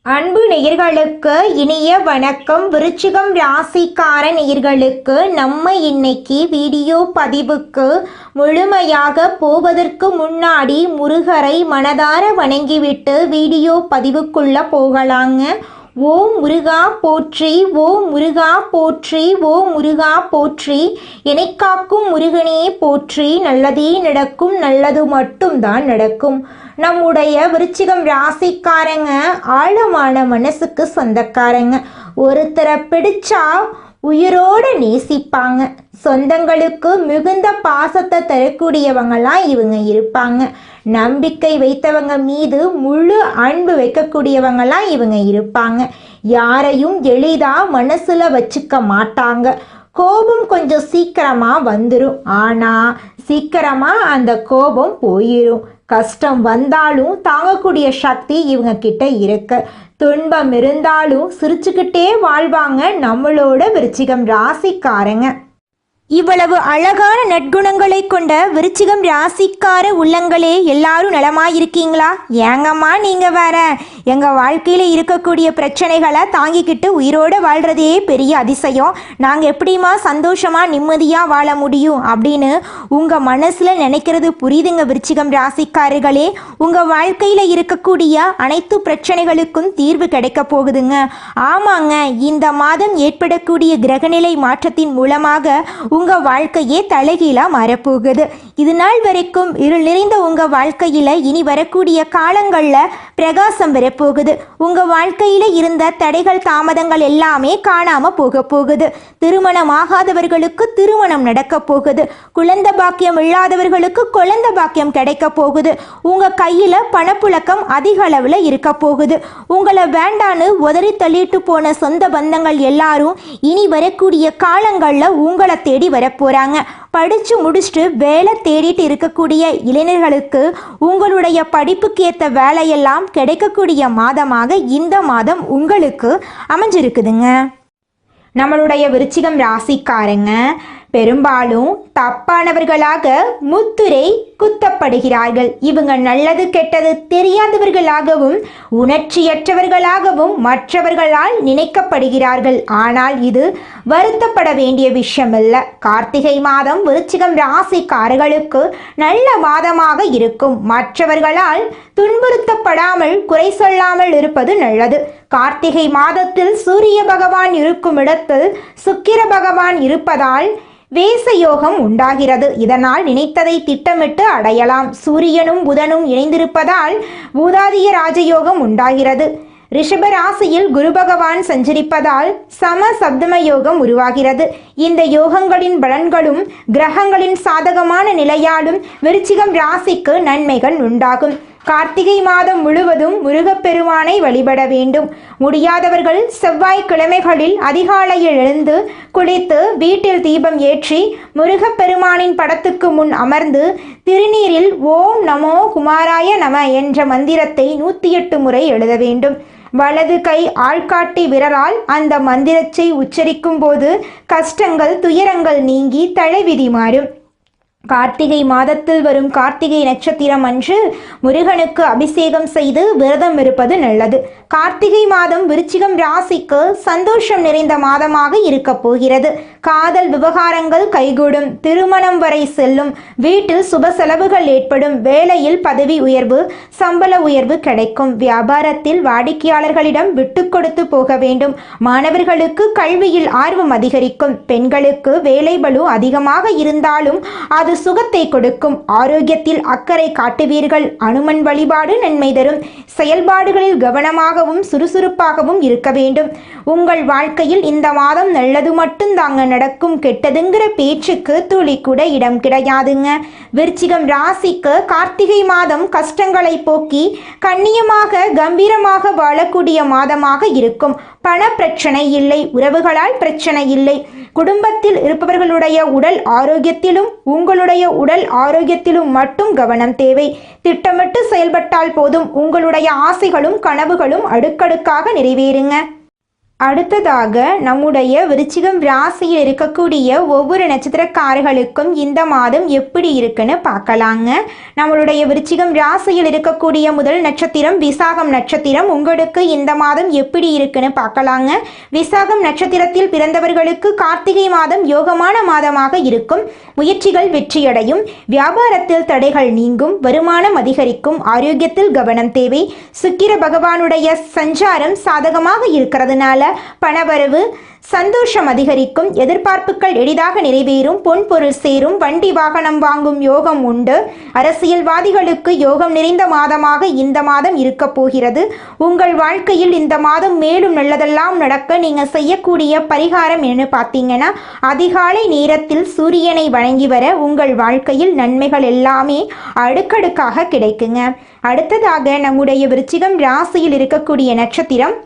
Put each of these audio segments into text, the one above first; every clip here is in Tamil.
அன்பு நேயர்களுக்கு இனிய வணக்கம். விருச்சிகம் ராசிக்கார நேயர்களுக்கு நம்ம இன்னைக்கு வீடியோ பதிவுக்கு முழுமையாக போவதற்கு முன்னாடி முருகரை மனதார வணங்கிவிட்டு வீடியோ பதிவுக்குள்ள போகலாங்க. ஓம் முருகா போற்றி, ஓம் முருகா போற்றி, ஓம் முருகா போற்றி, எனைக்காக்கும் முருகனே போற்றி. நல்லதே நடக்கும், நல்லது மட்டும்தான் நடக்கும். நம்முடைய விருச்சிகம் ராசிக்காரங்க ஆழமான மனசுக்கு சொந்தக்காரங்க. ஒருத்தரை பிடிச்சா உயிரோட நேசிப்பாங்க. சொந்தங்களுக்கு மிகுந்த பாசத்தை தரக்கூடியவங்களாம் இவங்க இருப்பாங்க. நம்பிக்கை வைத்தவங்க மீது முழு அன்பு வைக்கக்கூடியவங்களாம் இவங்க இருப்பாங்க. யாரையும் எளிதா மனசுல வச்சுக்க மாட்டாங்க. கோபம் கொஞ்சம் சீக்கிரமா வந்துடும், ஆனா சீக்கிரமா அந்த கோபம் போயிடும். கஷ்டம் வந்தாலும் தாங்கக்கூடிய சக்தி இவங்க கிட்ட இருக்கு. துன்பம் இருந்தாலும் சிரிச்சுக்கிட்டே வாழ்வாங்க நம்மளோட விருச்சிகம் ராசிக்காரங்க. இவ்வளவு அழகான நற்குணங்களை கொண்ட விருச்சிகம் ராசிக்கார உள்ளங்களே, எல்லாரும் நலமாயிருக்கீங்களா? ஏங்கம்மா நீங்கள் வேற எங்கள் வாழ்க்கையில் இருக்கக்கூடிய பிரச்சனைகளை தாங்கிக்கிட்டு உயிரோடு வாழ்கிறதே பெரிய அதிசயம். நாங்கள் எப்படிமா சந்தோஷமாக நிம்மதியாக வாழ முடியும் அப்படின்னு உங்கள் மனசில் நினைக்கிறது புரியுதுங்க விருச்சிகம் ராசிக்காரர்களே. உங்கள் வாழ்க்கையில் இருக்கக்கூடிய அனைத்து பிரச்சனைகளுக்கும் தீர்வு கிடைக்க போகுதுங்க. ஆமாங்க, இந்த மாதம் ஏற்படக்கூடிய கிரகநிலை மாற்றத்தின் மூலமாக உங்கள் வாழ்க்கையே தலைகீழாக மாறப்போகுது. இது நாள் வரைக்கும் இருள் நிறைந்த உங்கள் வாழ்க்கையில் இனி வரக்கூடிய காலங்களில் பிரகாசம் வரப்போகுது. உங்கள் வாழ்க்கையில் இருந்த தடைகள் தாமதங்கள் எல்லாமே காணாமல் போக போகுது. திருமணம் ஆகாதவர்களுக்கு திருமணம் நடக்க போகுது. குழந்தை பாக்கியம் இல்லாதவர்களுக்கு குழந்தை பாக்கியம் கிடைக்க போகுது. உங்கள் கையில் பணப்புழக்கம் அதிக அளவில் இருக்க போகுது. உங்களை வேண்டான்னு உதறி தள்ளிட்டு போன சொந்த பந்தங்கள் எல்லாரும் இனி வரக்கூடிய காலங்களில் உங்களை தேடி வரப்போகிறாங்க. படித்து முடிச்சுட்டு வேலை தேடிட்டு இருக்கக்கூடிய இளைஞர்களுக்கு உங்களுடைய படிப்புக்கு ஏற்ற வேலையெல்லாம் கிடைக்கக்கூடிய மாதமாக இந்த மாதம் உங்களுக்கு அமைஞ்சிருக்குதுங்க. நம்மளுடைய விருச்சிகம் ராசிக்காரங்க பெரும்பாலும் தப்பானவர்களாக முத்திரை குத்தப்படுகிறார்கள். இவங்க நல்லது கெட்டது தெரியாதவர்களாகவும் உணர்ச்சியற்றவர்களாகவும் மற்றவர்களால் நினைக்கப்படுகிறார்கள். ஆனால் இது வருத்தப்பட வேண்டிய விஷயம் இல்லை. கார்த்திகை மாதம் விருச்சிகம் ராசிக்காரர்களுக்கு நல்ல மாதமாக இருக்கும். மற்றவர்களால் துன்புறுத்தப்படாமல் குறை சொல்லாமல் இருப்பது நல்லது. கார்த்திகை மாதத்தில் சூரிய பகவான் இருக்கும் இடத்தில் சுக்கிர பகவான் இருப்பதால் வேசயோகம் உண்டாகிறது. இதனால் நினைத்ததை திட்டமிட்டு அடையலாம். சூரியனும் புதனும் இணைந்திருப்பதால் பூதாதிய ராஜயோகம் உண்டாகிறது. ரிஷப ராசியில் குரு பகவான் சஞ்சரிப்பதால் சம சப்தம யோகம் உருவாகிறது. இந்த யோகங்களின் பலன்களும் கிரகங்களின் சாதகமான நிலையாலும் விருச்சிகம் ராசிக்கு நன்மைகள் உண்டாகும். கார்த்திகை மாதம் முழுவதும் முருகப்பெருமானை வழிபட வேண்டும். முடியாதவர்கள் செவ்வாய்க்கிழமைகளில் அதிகாலையில் எழுந்து குளித்து வீட்டில் தீபம் ஏற்றி முருகப்பெருமானின் படத்துக்கு முன் அமர்ந்து திருநீரில் ஓம் நமோ குமாராய நம என்ற மந்திரத்தை 108 முறை எழுத வேண்டும். வலது கை ஆள்காட்டி விரலால் அந்த மந்திரத்தை உச்சரிக்கும் போது கஷ்டங்கள் துயரங்கள் நீங்கி தலைவிதி மாறும். கார்த்திகை மாதத்தில் வரும் கார்த்திகை நட்சத்திரம் அன்று முருகனுக்கு அபிஷேகம் செய்து விரதம் இருப்பது நல்லது. கார்த்திகை மாதம் விருச்சிகம் ராசிக்கு சந்தோஷம் நிறைந்த மாதமாக இருக்க போகிறது. காதல் விவகாரங்கள் கைகூடும். திருமணம் வரை செல்லும். வீட்டில் சுப செலவுகள் ஏற்படும். வேலையில் பதவி உயர்வு சம்பள உயர்வு கிடைக்கும். வியாபாரத்தில் வாடிக்கையாளர்களிடம் விட்டு கொடுத்து போக வேண்டும். மாணவர்களுக்கு கல்வியில் ஆர்வம் அதிகரிக்கும். பெண்களுக்கு வேலை பளு அதிகமாக இருந்தாலும் அது சுகத்தை கொடுக்கும். ஆரோக்கியத்தில் அக்கறை காட்டுவீர்கள். அனுமன் வழிபாடு நன்மை தரும். செயல்பாடுகளில் கவனமாகவும் சுறுசுறுப்பாகவும் இருக்க வேண்டும். உங்கள் வாழ்க்கையில் இந்த மாதம் நல்லது மட்டும் தாங்க நடக்கும். கெட்டதுங்கிற பேச்சுக்கு துளி கூட இடம் கிடையாதுங்க. விருச்சிகம் ராசிக்கு கார்த்திகை மாதம் கஷ்டங்களை போக்கி கண்ணியமாக கம்பீரமாக வாழக்கூடிய மாதமாக இருக்கும். பண பிரச்சனை இல்லை. உறவுகளால் பிரச்சனை இல்லை. குடும்பத்தில் இருப்பவர்களுடைய உடல் ஆரோக்கியத்திலும் உங்களுடைய உடல் ஆரோக்கியத்திலும் மட்டும் கவனம் தேவை. திட்டமிட்டு செயல்பட்டால் போதும். உங்களுடைய ஆசைகளும் கனவுகளும் அடுக்கடுக்காக நிறைவேறுங்க. அடுத்ததாக நம்முடைய விருச்சிகம் ராசியில் இருக்கக்கூடிய ஒவ்வொரு நட்சத்திரக்காரர்களுக்கும் இந்த மாதம் எப்படி இருக்குன்னு பார்க்கலாங்க. நம்மளுடைய விருச்சிகம் ராசியில் இருக்கக்கூடிய முதல் நட்சத்திரம் விசாகம் நட்சத்திரம். உங்களுக்கு இந்த மாதம் எப்படி இருக்குன்னு பார்க்கலாங்க. விசாகம் நட்சத்திரத்தில் பிறந்தவர்களுக்கு கார்த்திகை மாதம் யோகமான மாதமாக இருக்கும். முயற்சிகள் வெற்றியடையும். வியாபாரத்தில் தடைகள் நீங்கும். வருமானம் அதிகரிக்கும். ஆரோக்கியத்தில் கவனம் தேவை. சுக்கிர பகவானுடைய சஞ்சாரம் சாதகமாக இருக்கிறதுனால பணவரவு சந்தோஷம் அதிகரிக்கும். எதிர்பார்ப்புகள் எளிதாக நிறைவேறும். பொன் பொருள் சேரும். வண்டி வாகனம் வாங்கும் யோகம் உண்டு. அரசியல்வாதிகளுக்கு யோகம் நிறைந்த மாதமாக இந்த மாதம் இருக்க போகிறது. உங்கள் வாழ்க்கையில் இந்த மாதம் மேலும் நல்லதெல்லாம் நடக்க நீங்கள் செய்யக்கூடிய பரிகாரம் என்ன பார்த்தீங்கன்னா, அதிகாலை நேரத்தில் சூரியனை வணங்கி வர உங்கள் வாழ்க்கையில் நன்மைகள் எல்லாமே அடுக்கடுக்காக கிடைக்குங்க. அடுத்ததாக நம்முடைய விருச்சிகம் ராசியில் இருக்கக்கூடிய நட்சத்திரம்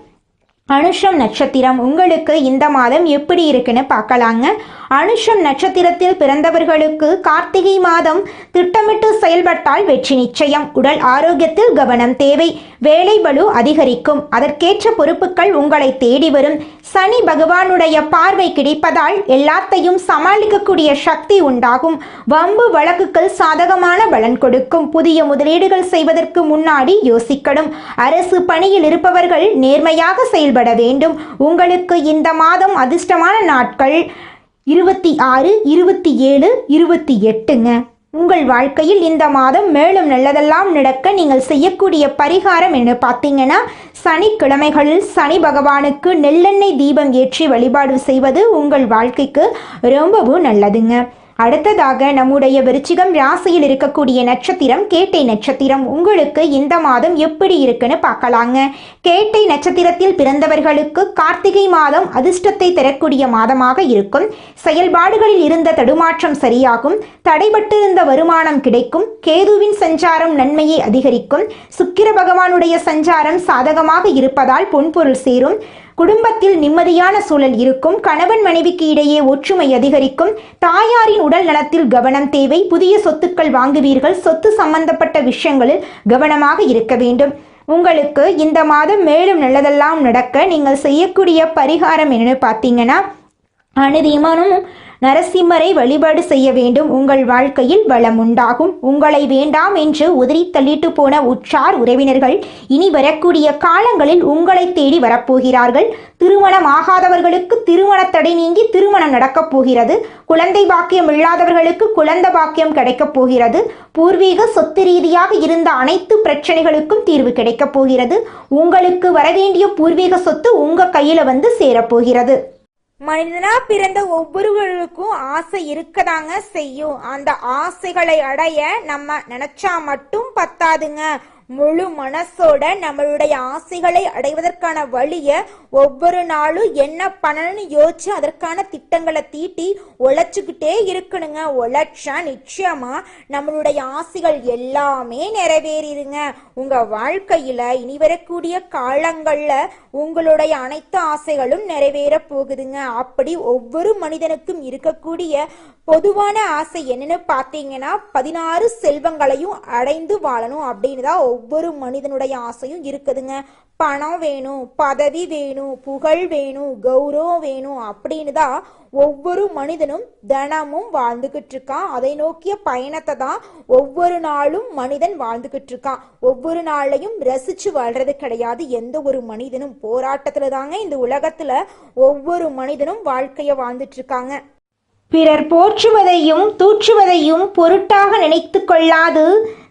அனுஷம் நட்சத்திரம். உங்களுக்கு இந்த மாதம் எப்படி இருக்குன்னு பார்க்கலாங்க. அனுஷம் நட்சத்திரத்தில் பிறந்தவர்களுக்கு கார்த்திகை மாதம் திட்டமிட்டு செயல்பட்டால் வெற்றி நிச்சயம். உடல் ஆரோக்கியத்தில் கவனம் தேவை. வேலை பளு அதிகரிக்கும். அதற்கேற்ற பொறுப்புகள் உங்களை தேடி வரும். சனி பகவானுடைய பார்வை கிடைப்பதால் எல்லாத்தையும் சமாளிக்கக்கூடிய சக்தி உண்டாகும். வம்பு வழக்குகள் சாதகமான பலன் கொடுக்கும். புதிய முதலீடுகள் செய்வதற்கு முன்னாடி யோசிக்கணும். அரசு பணியில் இருப்பவர்கள் நேர்மையாக செயல்பட வேண்டும். உங்களுக்கு இந்த மாதம் அதிர்ஷ்டமான நாட்கள் 26, 27, 28ங்க. உங்கள் வாழ்க்கையில் இந்த மாதம் மேலும் நல்லதெல்லாம் நடக்க நீங்கள் செய்யக்கூடிய பரிகாரம் என்ன பார்த்தீங்கன்னா, சனிக்கிழமைகளில் சனி பகவானுக்கு நெல்லெண்ணெய் தீபம் ஏற்றி வழிபாடு செய்வது உங்கள் வாழ்க்கைக்கு ரொம்பவும் நல்லதுங்க. அடுத்ததாக நம்முடைய விருச்சிகம் ராசியில் இருக்கக்கூடிய நட்சத்திரம் கேட்டை நட்சத்திரம். உங்களுக்கு இந்த மாதம் எப்படி இருக்குன்னு பார்க்கலாங்க. கேட்டை நட்சத்திரத்தில் பிறந்தவர்களுக்கு கார்த்திகை மாதம் அதிர்ஷ்டத்தை தரக்கூடிய மாதமாக இருக்கும். செயல்பாடுகளில் இருந்த தடுமாற்றம் சரியாகும். தடைபட்டிருந்த வருமானம் கிடைக்கும். கேதுவின் சஞ்சாரம் நன்மையை அதிகரிக்கும். சுக்கிர பகவானுடைய சஞ்சாரம் சாதகமாக இருப்பதால் பொன்பொருள் சேரும். குடும்பத்தில் நிம்மதியான சூழல் இருக்கும். கணவன் மனைவிக்கு இடையே ஒற்றுமை அதிகரிக்கும். தாயாரின் உடல் நலத்தில் கவனம் தேவை. புதிய சொத்துக்கள் வாங்குவீர்கள். சொத்து சம்பந்தப்பட்ட விஷயங்களில் கவனமாக இருக்க வேண்டும். உங்களுக்கு இந்த மாதம் மேலும் நல்லதெல்லாம் நடக்க நீங்கள் செய்யக்கூடிய பரிகாரம் என்னன்னு பார்த்தீங்கன்னா, அனுதினமும் நரசிம்மரை வழிபாடு செய்ய வேண்டும். உங்கள் வாழ்க்கையில் வளம் உண்டாகும். உங்களை வேண்டாம் என்று உதறி தள்ளிட்டு போன உற்றார் உறவினர்கள் இனி வரக்கூடிய காலங்களில் உங்களை தேடி வரப்போகிறார்கள். திருமணம் ஆகாதவர்களுக்கு திருமண தடை நீங்கி திருமணம் நடக்கப் போகிறது. குழந்தை பாக்கியம் இல்லாதவர்களுக்கு குழந்தை பாக்கியம் கிடைக்கப் போகிறது. பூர்வீக சொத்து ரீதியாக இருந்த அனைத்து பிரச்சனைகளுக்கும் தீர்வு கிடைக்கப் போகிறது. உங்களுக்கு வரவேண்டிய பூர்வீக சொத்து உங்க கையில வந்து சேரப்போகிறது. மனிதனா பிறந்த ஒவ்வொருவருக்கும் ஆசை இருக்கதாங்க செய்யும். அந்த ஆசைகளை அடைய நம்ம நினைச்சா மட்டும் பத்தாதுங்க. முழு மனசோட நம்மளுடைய ஆசைகளை அடைவதற்கான வழிய ஒவ்வொரு நாளும் என்ன பண்ணணும்னு யோசிச்சு அதற்கான திட்டங்களை தீட்டி உழைச்சுக்கிட்டே இருக்கணுங்க. உழைச்சா நிச்சயமா நம்மளுடைய ஆசைகள் எல்லாமே நிறைவேறிடுங்க. உங்க வாழ்க்கையில இனி வரக்கூடிய காலங்கள்ல உங்களுடைய அனைத்து ஆசைகளும் நிறைவேற போகுதுங்க. அப்படி ஒவ்வொரு மனிதனுக்கும் இருக்கக்கூடிய பொதுவான ஆசை என்னன்னு பார்த்தீங்கன்னா, 16 செல்வங்களையும் அடைந்து வாழணும் அப்படின்னு தான் ஒவ்வொரு மனிதனுடைய ஆசையும் இருக்குதுங்க. பணம் வேணும், பதவி வேணும், புகழ் வேணும், கௌரவம் வேணும் அப்படின்னு தான் ஒவ்வொரு மனிதனும் தினமும் வாழ்ந்துகிட்டு இருக்கான். அதை நோக்கிய பயணத்தை தான் ஒவ்வொரு நாளும் மனிதன் வாழ்ந்துகிட்டு இருக்கான். ஒவ்வொரு நாளையும் ரசிச்சு வாழ்றது கிடையாது. எந்த ஒரு மனிதனும் போராட்டத்துல தாங்க இந்த உலகத்துல ஒவ்வொரு மனிதனும் வாழ்க்கைய வாழ்ந்துட்டு இருக்காங்க. பிறர் போற்றுவதையும் தூற்றுவதையும் பொருட்டாக நினைத்து கொள்ளாது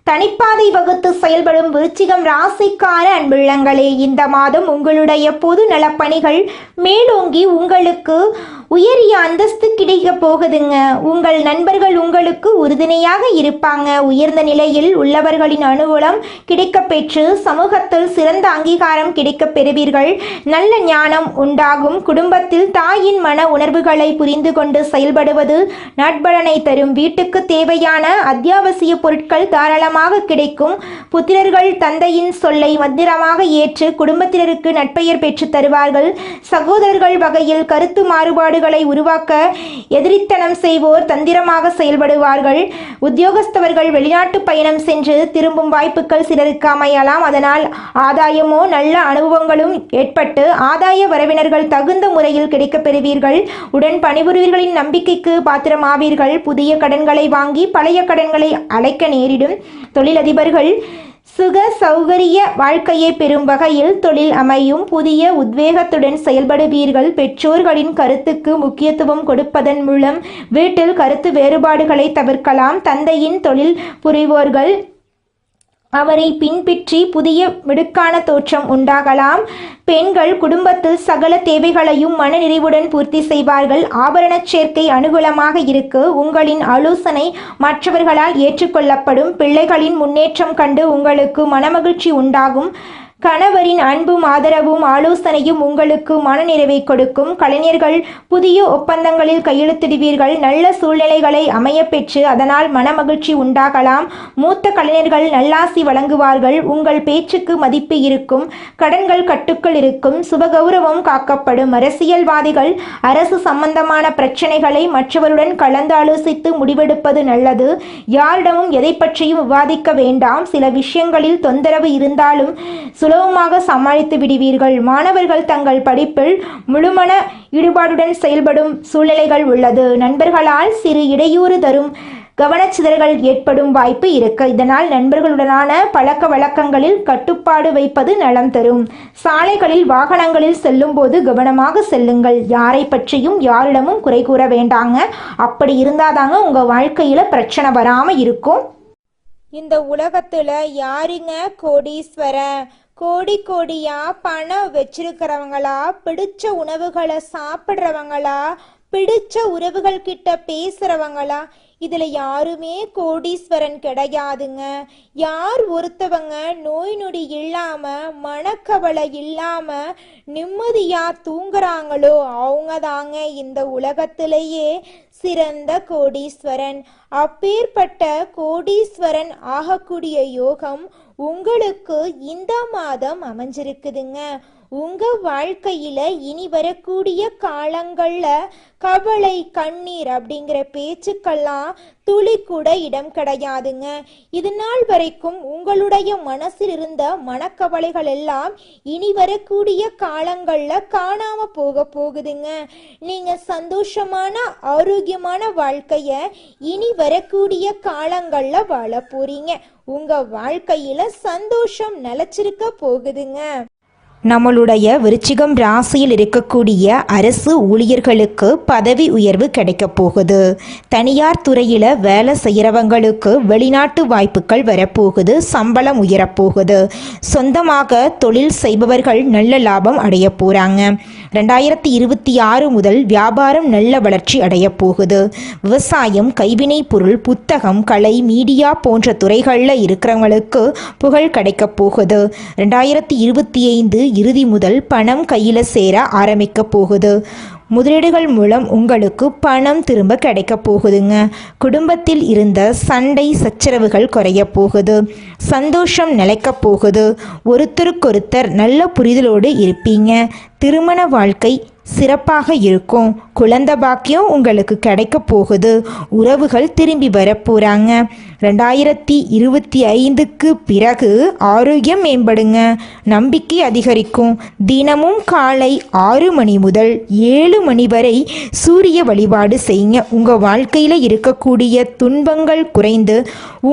தனிப்பாதை வகுத்து செயல்படும் விருச்சிகம் ராசிக்கார அன்புள்ளங்களே, இந்த மாதம் உங்களுடைய பொது நலப்பணிகள் மேலோங்கி உங்களுக்கு உயரிய அந்தஸ்து கிடைக்க போகுதுங்க. உங்கள் நண்பர்கள் உங்களுக்கு உறுதுணையாக இருப்பாங்க. உயர்ந்த நிலையில் உள்ளவர்களின் அனுகூலம் கிடைக்கப்பெற்று சமூகத்தில் சிறந்த அங்கீகாரம் கிடைக்கப் பெறுவீர்கள். நல்ல ஞானம் உண்டாகும். குடும்பத்தில் தாயின் மன உணர்வுகளை புரிந்து கொண்டு செயல்படுவது நட்பலனை தரும். வீட்டுக்கு தேவையான அத்தியாவசிய பொருட்கள் தாராளமாக தாராளமாக கிடைக்கும். புத்திரர்கள் தந்தையின் சொல்லை மந்திரமாக ஏற்று குடும்பத்தினருக்கு நற்பெயர் பெற்று தருவார்கள். சகோதரர்கள் வகையில் கருத்து மாறுபாடுகளை உருவாக்க எதிரித்தனம் செய்வோர் தந்திரமாக செயல்படுவார்கள். உத்தியோகஸ்தவர்கள் வெளிநாட்டு பயணம் சென்று திரும்பும் வாய்ப்புகள் சிலருக்கு அமையலாம். அதனால் ஆதாயமோ நல்ல அனுபவங்களும் ஏற்பட்டு ஆதாய வரவினர்கள் தகுந்த முறையில் கிடைக்கப் பெறுவீர்கள். உடன் பணிபுரிவர்களின் நம்பிக்கைக்கு பாத்திரமாவீர்கள். புதிய கடன்களை வாங்கி பழைய கடன்களை அடைக்க நேரிடும். தொழிலதிபர்கள் சுக சௌகரிய வாழ்க்கையை பெறும் வகையில் தொழில் அமையும். புதிய உத்வேகத்துடன் செயல்படுவீர்கள். பெற்றோர்களின் கருத்துக்கு முக்கியத்துவம் கொடுப்பதன் மூலம் வீட்டில் கருத்து வேறுபாடுகளை தவிர்க்கலாம். தந்தையின் தொழில் புரிவோர்கள் அவரை பின்பற்றி புதிய மிடுக்கான தோற்றம் உண்டாகலாம். பெண்கள் குடும்பத்தில் சகல தேவைகளையும் மனநிறைவுடன் பூர்த்தி செய்வார்கள். ஆபரண சேர்க்கை அனுகூலமாக இருக்கு. உங்களின் ஆலோசனை மற்றவர்களால் ஏற்றுக்கொள்ளப்படும். பிள்ளைகளின் முன்னேற்றம் கண்டு உங்களுக்கு மனமகிழ்ச்சி உண்டாகும். கணவரின் அன்பும் ஆதரவும் ஆலோசனையும் உங்களுக்கு மனநிறைவை கொடுக்கும். கலைஞர்கள் புதிய ஒப்பந்தங்களில் கையெழுத்திடுவீர்கள். நல்ல சூழ்நிலைகளை அமையப்பெற்று அதனால் மனமகிழ்ச்சி உண்டாகலாம். மூத்த கலைஞர்கள் நல்லாசி வழங்குவார்கள். உங்கள் பேச்சுக்கு மதிப்பு இருக்கும். கடன்கள் கட்டுக்குள் இருக்கும். சுபகௌரவம் காக்கப்படும். அரசியல்வாதிகள் அரசு சம்பந்தமான பிரச்சனைகளை மற்றவருடன் கலந்து ஆலோசித்து முடிவெடுப்பது நல்லது. யாரிடமும் எதை பற்றியும் விவாதிக்க வேண்டாம். சில விஷயங்களில் தொந்தரவு இருந்தாலும் சுலபமாக சமாளித்து விடுவீர்கள். மாணவர்கள் தங்கள் படிப்பில் முழுமன ஈடுபாடுடன் செயல்படும் சூழ்நிலைகள் உள்ளது. நண்பர்களால் சிறு இடையூறு தரும் கவனச்சிதறல் ஏற்படும் வாய்ப்பு இருக்கு. இதனால் நண்பர்களுடனான பழக்க வழக்கங்களில் கட்டுப்பாடு வைப்பது நலம் தரும். சாலைகளில் வாகனங்களில் செல்லும் போது கவனமாக செல்லுங்கள். யாரை பற்றியும் யாரிடமும் குறை கூற வேண்டாங்க. அப்படி இருந்தாதாங்க உங்க வாழ்க்கையில பிரச்சனை வராம இருக்கும். இந்த உலகத்துல யாருங்க கோடீஸ்வரன்? கோடி கோடியா பணம் வச்சிருக்கிறவங்களா, பிடிச்ச உணவுகளை சாப்பிட்றவங்களா, பிடிச்ச உறவுகள் கிட்ட பேசுறவங்களா? இதுல யாருமே கோடீஸ்வரன் கிடையாதுங்க. யார் ஒருத்தவங்க நோய் நொடி இல்லாம மனக்கவலை இல்லாம நிம்மதியா தூங்குறாங்களோ அவங்க தாங்க இந்த உலகத்திலேயே சிறந்த கோடீஸ்வரன். அப்பேற்பட்ட கோடீஸ்வரன் ஆகக்கூடிய யோகம் உங்களுக்கு இந்த மாதம் அமைஞ்சிருக்குதுங்க. உங்க வாழ்க்கையில இனி வரக்கூடிய காலங்கள்ல கவலை கண்ணீர் அப்படிங்கிற பேச்சுக்கெல்லாம் துளி கூட இடம் கிடையாதுங்க. இது நாள் வரைக்கும் உங்களுடைய மனசில் இருந்த மனக்கவலைகள் எல்லாம் இனி வரக்கூடிய காலங்கள்ல காணாம போகுதுங்க. நீங்க சந்தோஷமான ஆரோக்கியமான வாழ்க்கைய இனி வரக்கூடிய காலங்கள்ல வாழ போறீங்க. உங்க வாழ்க்கையில சந்தோஷம் நிலைச்சிருக்க போகுதுங்க. நம்மளுடைய விருச்சிகம் ராசியில் இருக்கக்கூடிய அரசு ஊழியர்களுக்கு பதவி உயர்வு கிடைக்க போகுது. தனியார் துறையில் வேலை செய்கிறவங்களுக்கு வெளிநாட்டு வாய்ப்புகள் வரப்போகுது. சம்பளம் உயரப்போகுது. சொந்தமாக தொழில் செய்பவர்கள் நல்ல லாபம் அடைய போகிறாங்க. 2026 முதல் வியாபாரம் நல்ல வளர்ச்சி அடைய போகுது. விவசாயம், கைவினை பொருள், புத்தகம், கலை, மீடியா போன்ற துறைகளில் இருக்கிறவங்களுக்கு புகழ் கிடைக்க போகுது. 2025 இறுதி முதல் பணம் கையில் சேர ஆரம்பிக்க போகுது. முதலீடுகள் மூலம் உங்களுக்கு பணம் திரும்ப கிடைக்க போகுதுங்க. குடும்பத்தில் இருந்த சண்டை சச்சரவுகள் குறைய போகுது. சந்தோஷம் நிலைக்க போகுது. ஒருத்தருக்கொருத்தர் நல்ல புரிதலோடு இருப்பீங்க. திருமண வாழ்க்கை சிறப்பாக இருக்கும். குழந்தை பாக்கியம் உங்களுக்கு கிடைக்க போகுது. உறவுகள் திரும்பி வரப்போகிறாங்க. 2025க்கு பிறகு ஆரோக்கியம் மேம்படுங்க. நம்பிக்கை அதிகரிக்கும். தினமும் காலை 6 மணி முதல் 7 மணி வரை சூரிய வழிபாடு செய்யுங்க. உங்கள் வாழ்க்கையில் இருக்கக்கூடிய துன்பங்கள் குறைந்து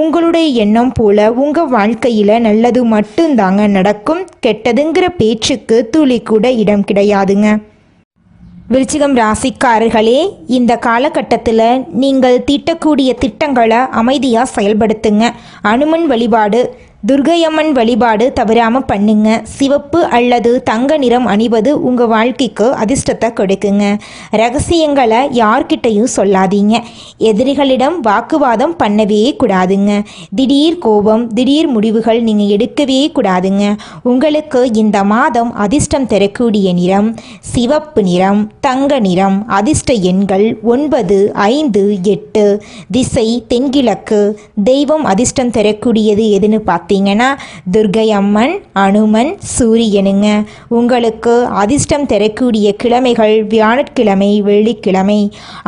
உங்களுடைய எண்ணம் போல உங்கள் வாழ்க்கையில் நல்லது மட்டும்தாங்க நடக்கும். கெட்டதுங்கிற பேச்சுக்கு துளி கூட இடம் கிடையாதுங்க. விருச்சிகம் ராசிக்காரர்களே, இந்த காலகட்டத்தில் நீங்கள் தீட்டக்கூடிய திட்டங்களை அமைதியாக செயல்படுத்துங்க. அனுமன் வழிபாடு துர்க்கையம்மன் வழிபாடு தவறாமல் பண்ணுங்க. சிவப்பு அல்லது தங்க நிறம் அணிவது உங்கள் வாழ்க்கைக்கு அதிர்ஷ்டத்தை கொடுக்குங்க. ரகசியங்களை யார்கிட்டையும் சொல்லாதீங்க. எதிரிகளிடம் வாக்குவாதம் பண்ணவே கூடாதுங்க. திடீர் கோபம், திடீர் முடிவுகள் நீங்கள் எடுக்கவே கூடாதுங்க. உங்களுக்கு இந்த மாதம் அதிர்ஷ்டம் தரக்கூடிய நிறம் சிவப்பு நிறம், தங்க நிறம். அதிர்ஷ்ட எண்கள் 9, 5, 8. திசை தென்கிழக்கு. தெய்வம் அதிர்ஷ்டம் தரக்கூடியது எதுன்னு பார்த்தீங்கன்னா துர்க்கை அம்மன், அனுமன், சூரியனுங்க. உங்களுக்கு அதிர்ஷ்டம் தரக்கூடிய கிழமைகள் வியாழக்கிழமை, வெள்ளிக்கிழமை.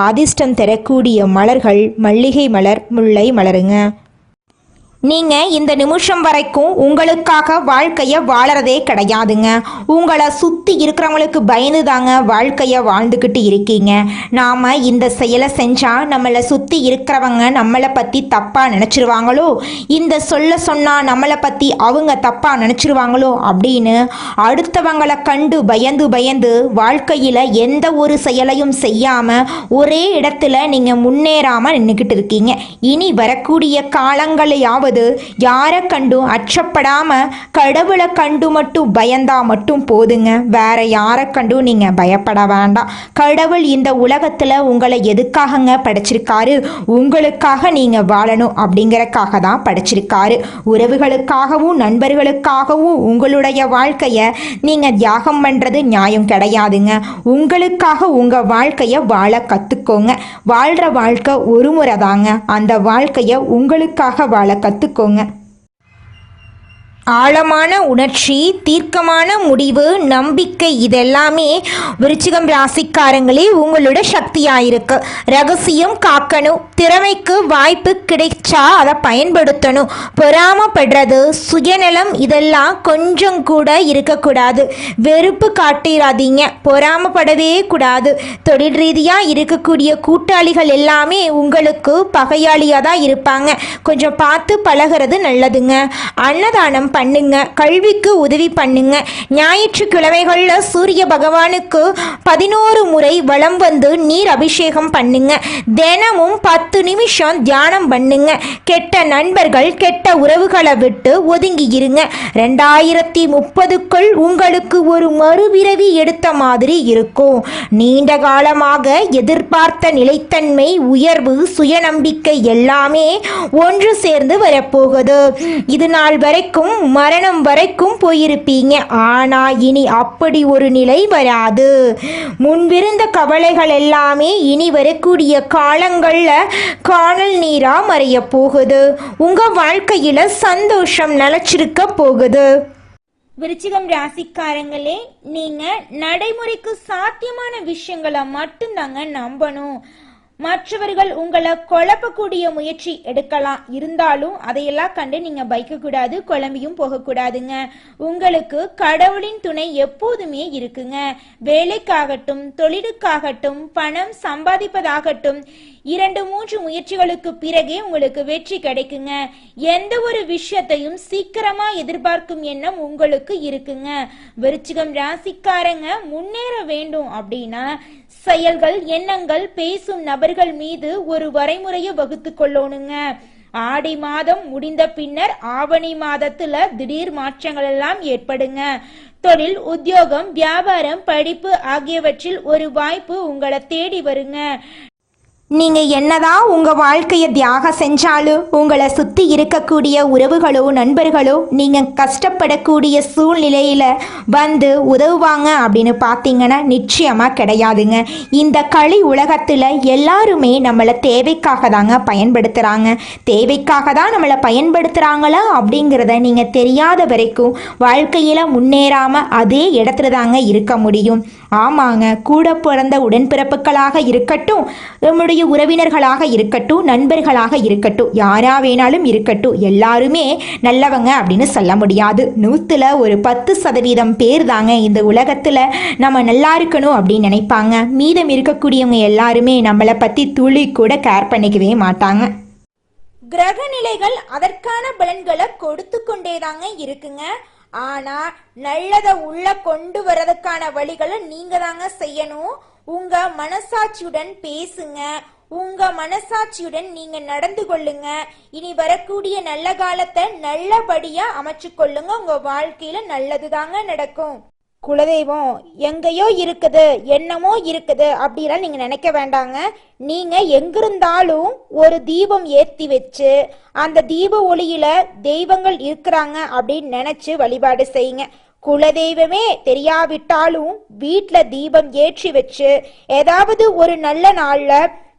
அதிர்ஷ்டம் தரக்கூடிய மலர்கள் மல்லிகை மலர், முல்லை மலருங்க. நீங்கள் இந்த நிமிஷம் வரைக்கும் உங்களுக்காக வாழ்க்கையை வாழறதே கிடையாதுங்க. உங்களை சுற்றி இருக்கிறவங்களுக்கு பயந்து தாங்க வாழ்க்கையை வாழ்ந்துக்கிட்டு இருக்கீங்க. நாம் இந்த செயலை செஞ்சால் நம்மளை சுற்றி இருக்கிறவங்க நம்மளை பற்றி தப்பாக நினச்சிருவாங்களோ, இந்த சொன்னால் நம்மளை பற்றி அவங்க தப்பாக நினச்சிருவாங்களோ அப்படின்னு அடுத்தவங்களை கண்டு பயந்து வாழ்க்கையில் எந்த ஒரு செயலையும் செய்யாமல் ஒரே இடத்துல நீங்கள் முன்னேறாமல் நின்றுக்கிட்டு இருக்கீங்க. இனி வரக்கூடிய காலங்களையாவது யாரை கண்டும் அச்சப்படாம கடவுளை கண்டு மட்டும் பயந்தா மட்டும் போதுங்க. வேற யாரை கண்டும் நீங்க பயப்பட வேண்டாம். கடவுள் இந்த உலகத்துல உங்களை எதுக்காகங்க படைச்சிருக்காரு? உங்களுக்காக நீங்க வாழணும் அப்படிங்கறக்காக தான் படைச்சிருக்காரு. உறவுகளுக்காகவும் நண்பர்களுக்காகவும் உங்களுடைய வாழ்க்கைய நீங்க தியாகம் பண்றது நியாயம் கிடையாதுங்க. உங்களுக்காக உங்க வாழ்க்கைய வாழ கத்துக்கோங்க. வாழ்ற வாழ்க்கை ஒரு முறை தாங்க. அந்த வாழ்க்கைய உங்களுக்காக வாழ கத்துக்கோங்க. ஆழமான உணர்ச்சி, தீர்க்கமான முடிவு, நம்பிக்கை, இதெல்லாமே விருச்சிகம் ராசிக்காரங்களே உங்களோட சக்தியாயிருக்கு. ரகசியம் காக்கணும். திறமைக்கு வாய்ப்பு கிடைச்சா அதை பயன்படுத்தணும். பொறாமப்படுறது, சுயநலம், இதெல்லாம் கொஞ்சம் கூட இருக்கக்கூடாது. வெறுப்பு காட்டிடாதீங்க. பொறாமப்படவே கூடாது. தொழில் ரீதியாக இருக்கக்கூடிய கூட்டாளிகள் எல்லாமே உங்களுக்கு பகையாளியாக தான் இருப்பாங்க. கொஞ்சம் பார்த்து பழகிறது நல்லதுங்க. அன்னதானம் பண்ணுங்க. கல்விக்கு உதவி பண்ணுங்க. ஞாயிற்றுக்கிழமைகளில் சூரிய பகவானுக்கு 11 முறை வலம் வந்து நீர் அபிஷேகம் பண்ணுங்க. தினமும் 10 நிமிஷம் தியானம் பண்ணுங்க. கெட்ட நண்பர்கள், கெட்ட உறவுகளை விட்டு ஒதுங்கி இருங்க. 2030க்குள் உங்களுக்கு ஒரு மறுபிறவி எடுத்த மாதிரி இருக்கும். நீண்ட காலமாக எதிர்பார்த்த நிலைத்தன்மை, உயர்வு, சுயநம்பிக்கை எல்லாமே ஒன்று சேர்ந்து வரப்போகுது. இது நாள் வரைக்கும் மரணம் வரைக்கும் போயிருப்பீங்க. ஆனா இனி அப்படி ஒரு நிலை வராது. முன்பிருந்த கவலைகள் எல்லாமே இனி வரக்கூடிய காலங்கள்ல காணல் நீரா மறைய போகுது. உங்க வாழ்க்கையில சந்தோஷம் நிலைச்சிருக்க போகுது. விருச்சிகம் ராசிக்காரங்களே, நீங்க நடைமுறைக்கு சாத்தியமான விஷயங்களை மட்டும்தாங்க நம்பணும். மற்றவர்கள் உங்களை குழப்பக்கூடிய முயற்சி எடுக்கலாம். இருந்தாலும் அதையெல்லாம் கண்டு நீங்க பயக்கக்கூடாது, குழம்பியும் போகக்கூடாதுங்க. உங்களுக்கு கடவுளின் துணை எப்போதுமே இருக்குங்க. வேலைக்காகட்டும், தொழிலுக்காகட்டும், பணம் சம்பாதிப்பதாகட்டும், 2-3 முயற்சிகளுக்கு பிறகே உங்களுக்கு வெற்றி கிடைக்குங்க. எந்த ஒரு விஷயத்தையும் சீக்கிரமா எதிர்பார்க்கும் எண்ணம் உங்களுக்கு இருக்குங்க. விருச்சிகம் ராசிக்காரங்க முன்னேற வேண்டும் அப்படின்னா செயல்கள், எண்ணங்கள், பேசும் நபர்கள் மீது ஒரு வரைமுறையை வகுத்து கொள்ளணுங்க. ஆடி மாதம் முடிந்த பின்னர் ஆவணி மாதத்துல திடீர் மாற்றங்கள் எல்லாம் ஏற்படுங்க. தொழில், உத்தியோகம், வியாபாரம், படிப்பு ஆகியவற்றில் ஒரு வாய்ப்பு உங்களை தேடி வருங்க. நீங்கள் என்னதான் உங்கள் வாழ்க்கையை தியாகம் செஞ்சாலும் உங்களை சுற்றி இருக்கக்கூடிய உறவுகளோ நண்பர்களோ நீங்கள் கஷ்டப்படக்கூடிய சூழ்நிலையில் வந்து உதவுவாங்க அப்படின்னு பார்த்தீங்கன்னா நிச்சயமாக கிடையாதுங்க. இந்த களி உலகத்தில் எல்லாருமே நம்மளை தேவைக்காக தாங்க பயன்படுத்துகிறாங்க. தேவைக்காக தான் நம்மளை பயன்படுத்துகிறாங்களா அப்படிங்கிறத நீங்கள் தெரியாத வரைக்கும் வாழ்க்கையில் முன்னேறாமல் அதே இடத்துல தாங்க இருக்க முடியும். ஆமாங்க, கூட பிறந்த உடன்பிறப்புகளாக இருக்கட்டும், நம்முடைய உறவினர்களாக இருக்கட்டும், நண்பர்களாக இருக்கட்டும், யாரா வேணாலும் இருக்கட்டும், எல்லாருமே நல்லவங்க அப்படின்னு சொல்ல முடியாது. 100ல் ஒரு 10% பேர் தாங்க இந்த உலகத்தில் நம்ம நல்லா இருக்கணும் அப்படின்னு நினைப்பாங்க. மீதம் இருக்கக்கூடியவங்க எல்லாருமே நம்மளை பற்றி துளி கூட கேர் பண்ணிக்கவே மாட்டாங்க. கிரக நிலைகள் அதற்கான பலன்களை கொடுத்து கொண்டேதாங்க இருக்குங்க. ஆனா நல்லதை உள்ள கொண்டு வரதுக்கான வழிகளை நீங்க தாங்க செய்யணும். உங்க மனசாட்சியுடன் பேசுங்க, உங்க மனசாட்சியுடன் நீங்க நடந்து கொள்ளுங்க. இனி வரக்கூடிய நல்ல காலத்தை நல்லபடியா அமைச்சு கொள்ளுங்க. உங்க வாழ்க்கையில நல்லதுதாங்க நடக்கும். குலதெய்வம் எங்கேயோ இருக்குது, என்னமோ இருக்குது அப்படிலாம் நீங்க நினைக்க வேண்டாங்க. நீங்க எங்கிருந்தாலும் ஒரு தீபம் ஏத்தி வச்சு அந்த தீப ஒளியில தெய்வங்கள் இருக்கிறாங்க அப்படின்னு நினைச்சு வழிபாடு செய்யுங்க. குலதெய்வமே தெரியாவிட்டாலும் வீட்டுல தீபம் ஏற்றி வச்சு ஏதாவது ஒரு நல்ல நாள்ல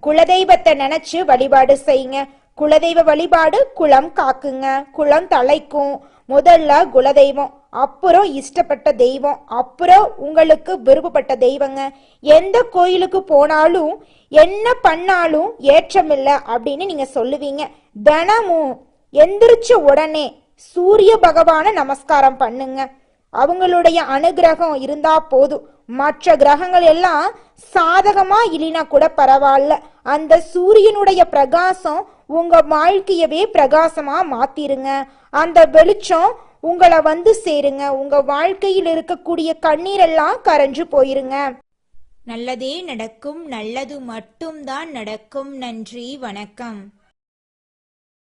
குலதெய்வத்தை நினைச்சு வழிபாடு செய்யுங்க. குலதெய்வ வழிபாடு குலம் காக்குங்க, குலம் தலைக்கும். முதல்ல குலதெய்வம், அப்புறம் இஷ்டப்பட்ட தெய்வம், அப்புறம் உங்களுக்கு விருப்பப்பட்ட தெய்வங்க. எந்த கோயிலுக்கு போனாலும் என்ன பண்ணாலும் ஏற்றமில்லை அப்படின்னு நீங்க சொல்லுவீங்க. தினமும் எந்திரிச்ச உடனே சூரிய பகவான நமஸ்காரம் பண்ணுங்க. அவங்களுடைய அனுகிரகம் இருந்தா போதும். மற்ற கிரகங்கள் எல்லாம் சாதகமா இல்லைனா கூட பரவாயில்ல, அந்த சூரியனுடைய பிரகாசம் உங்க வாழ்க்கையவே பிரகாசமா மாத்திருங்க. அந்த வெளிச்சம் உங்களை வந்து சேருங்க. உங்க வாழ்க்கையில் இருக்கக்கூடிய கண்ணீரெல்லாம் கரைஞ்சு போயிருங்க. நல்லதே நடக்கும், நல்லது மட்டும்தான் நடக்கும். நன்றி, வணக்கம்.